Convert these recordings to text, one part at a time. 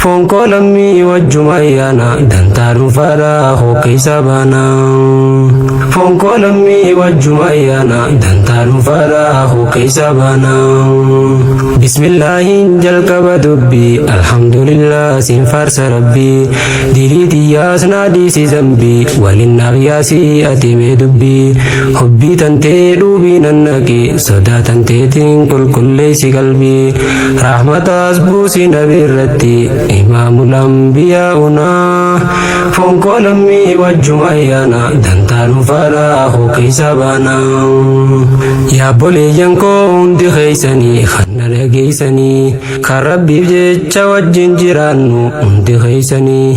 Fonko lammi wajjumayyana dantaru fara hoke sabana. Fonko lammi wajjumayyana dantaru fara hoke sabana. Bismillahin jalqaba dubbi alhamdulillah sin farsa rabbi diliti yasna disi zambi walin nabiyasi atime dubbi hubbi tante dubi nannaki soda tante tin kulle si qalbi rahmatas busi nabirratti imamul anbiya'una fonko lammi wajjumayyana dantaru fara hoke sabana. Ya boleeyyan koo hundi keeysanii kanna dhageeysanii kan rabbiif jecha wajjin jiraannu hundi keeysanii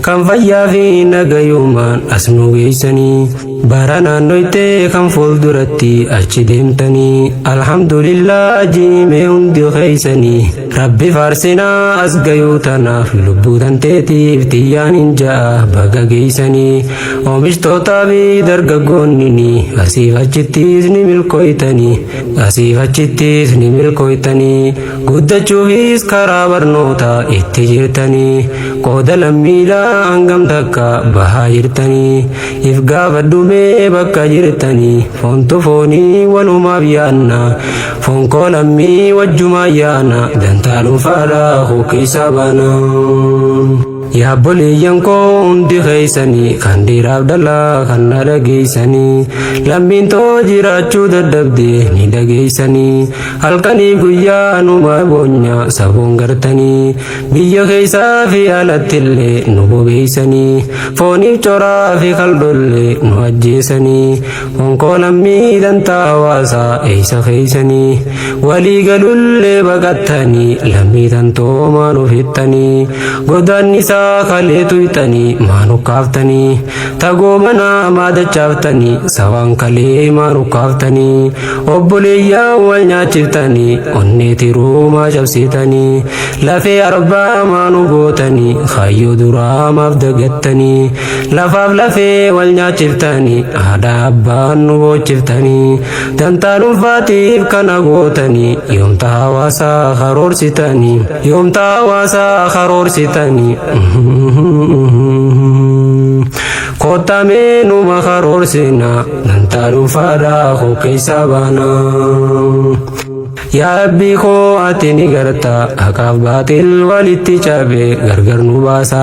kan fayyaa fi nagayumaan as nu geeysanii bara naannoytee kan fuulduratti achi deemtanii alhamdulillah jiimee hundi keeysanii rabbi faarsinaa as gayuu tanaaf lubbuu tanteetiif tiyyaan hin ja'a baga geeysanii oomishtoota fi dargaggoonnini asiif achittis ni milkooytanii asiif achittis ni milkooytanii guddachuufis karaa barnoota itti jirtanii qooda lammiidhaa hangam takka bahaa jirtanii if gaafadhumee bakka jirtanii foontu foonii walumaaf yaanna fonkoo lammii wajjumaa yaana dantaa dhuunfaadhaa hoke sabana. Ya boleeyyan koo hundi keeysanii kan dhiiraaf dhalaa kan na dhageeysanii lammiin too jiraachuu dadhabde ni dhageeysanii halkanii guyyaa numa boonya saboon gartanii biyya keeysaa fi alattillee nu bobeeysanii fooniif coraa fi kaldhollee nu ajjeesanii fonkoo lammii dantaa hawaasaa eeysa keeysanii walii galullee baqattanii lammii tantoo maanuuf hittanii godaannisaa kalee tuytanii maanu kaaftanii tagoomana maadachaaftanii sawaan kalee maanu kaaftanii obboleeyyaa wal nyaachiftanii onneetiruu maa cabsitanii lafee arbaa maanu gootanii kaayyoo duraa maaf dagattanii lafaaf lafee wal nyaachiftanii aadaa abbaan nu boochiftanii dantaa dhuunfaatiif kana gootanii yoomta hawaasaa karoorsitanii yoomta hawaasaa karoorsitanii Kotame numa karoorsina dantaa dhuunfaadhaa hoke sabana. Ya Rabbi koo ati ni garta haqaaf baatil walitti cabe gargar nu baasa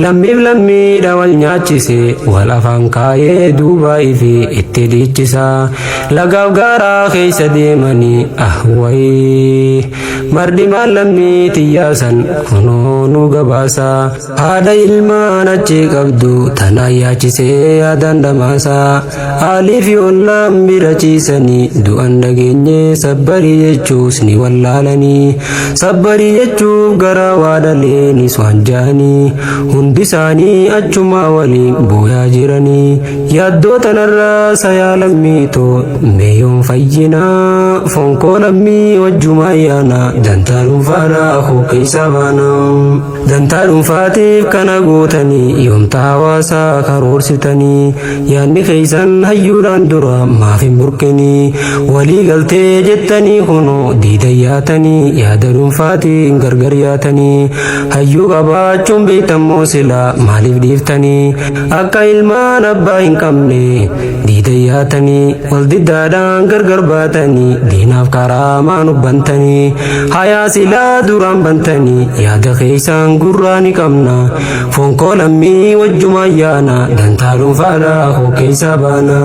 lammiif lammiidha wal nyaachise wal afaan kaayee duuba ifi itti dhiichisa lagaaf gaaraa keeysa deemanii ahwayii mardimaan lammii tiyyaasan kunoo nu gabaasa haadha ilmaan achi qabdu tanaa yaachisee yaadaan dhamaasa haaliif ollaan bira ciisanii du'an dhageenye sabbarii jechuus ni wallaalanii sabbarii jechuuf gara waadhaleen iswaan jaanii hundi isaanii achuma waliin booyaa jiranii yaaddoo tanarraa sayaa lammiitoo meeyoon fayyinaa fonkoo lammii wajjumaa yaana dantaa dhuunfaadhaa hoke sabana. Dantaa dhuunfaatiif kana gootanii yoomta hawaasaa karoorsitanii yaadni keeysan hayyuudhaan dura maaf hin burqinii walii galtee jettanii kunoo diida yaatanii yaada dhuunfaatiin gargar yaatanii hayyuu qabaachuun beektammoo silaa maaliif dhiiftanii akka ilmaan abbaa hin qabne diida yaatanii wal diddaadhaan gargar baatanii diinaaf karaa maan ubbantanii hayaa silaa duraan bantanii yaada keeysan gurraa ni qabna fonkoo lammii wajjumaa yaana dantaa dhuunfaadhaa hoke sabana.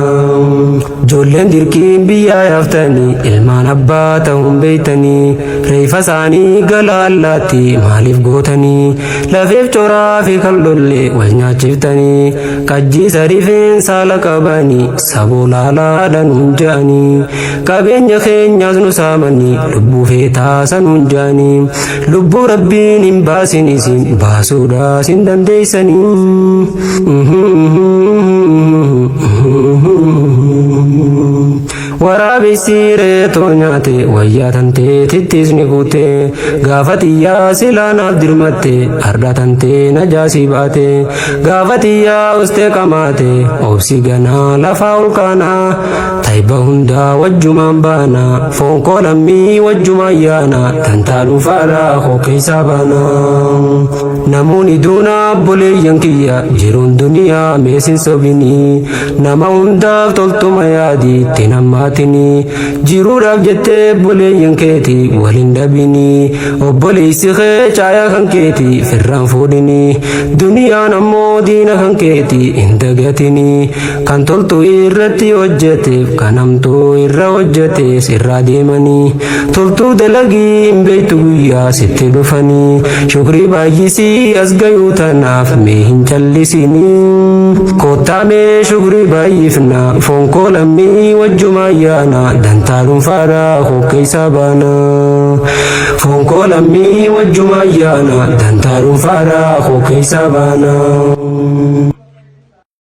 Ijoolleen dirqiin biyyaa yaaftanii ilmaan abbaa ta'uun beeytanii reefa isaanii gala allaatti maaliif gootanii lafeef coraa fi kaldhollee wal nyaachiftanii qajjiisa rifeensa saala qabanii saboo laalaadhaan hunjaanii qabeenya keenyaas nu saamanii lubbuu feetaa sanuun jaanii lubbuu rabbiin hin baasin isin baasuudhaas hin dandeeysanii. waraabessi reetoo nyaate wayyaa tantee tittisni kuute gaafatiyyaa silaanaaf dirmatte arda tantee najaasii baate gaafatiyyaa ustee qamaate obsi ganaa lafaa olkaanaa tayba hundaa wajjumaan baana foon koo lammii wajjumaan yaana tantaaluu faaraa hokkeessaa baana namoonni duuna obboleeyyan kiyya jiruun duniyaa meesin sobinii nama hundaaf toltuma yaadii itti nammaatinii jiruudhaaf jettee obboleeyyan keeti waliin dhabinii obboleessi kee caayaa kan keeti firraan fuudhinii duniyaan ammoo diina kan keeti hin dagatinii kan toltu irratti hojjeteef kan hamtuu irra hojjetes irraa deemanii toltuu dalagii hin beektu guyyaa sitti dhufanii shukrii baay'isii as gayuu tanaaf mee hin callisinii kottaa mee shukrii baay'ifna foon koo lammii wajjumaa yaana dantaaluun faaraa hokkeessaa baana foon koo lammii wajjumaa yaana dantaaluun faaraa hokkeessaa baana.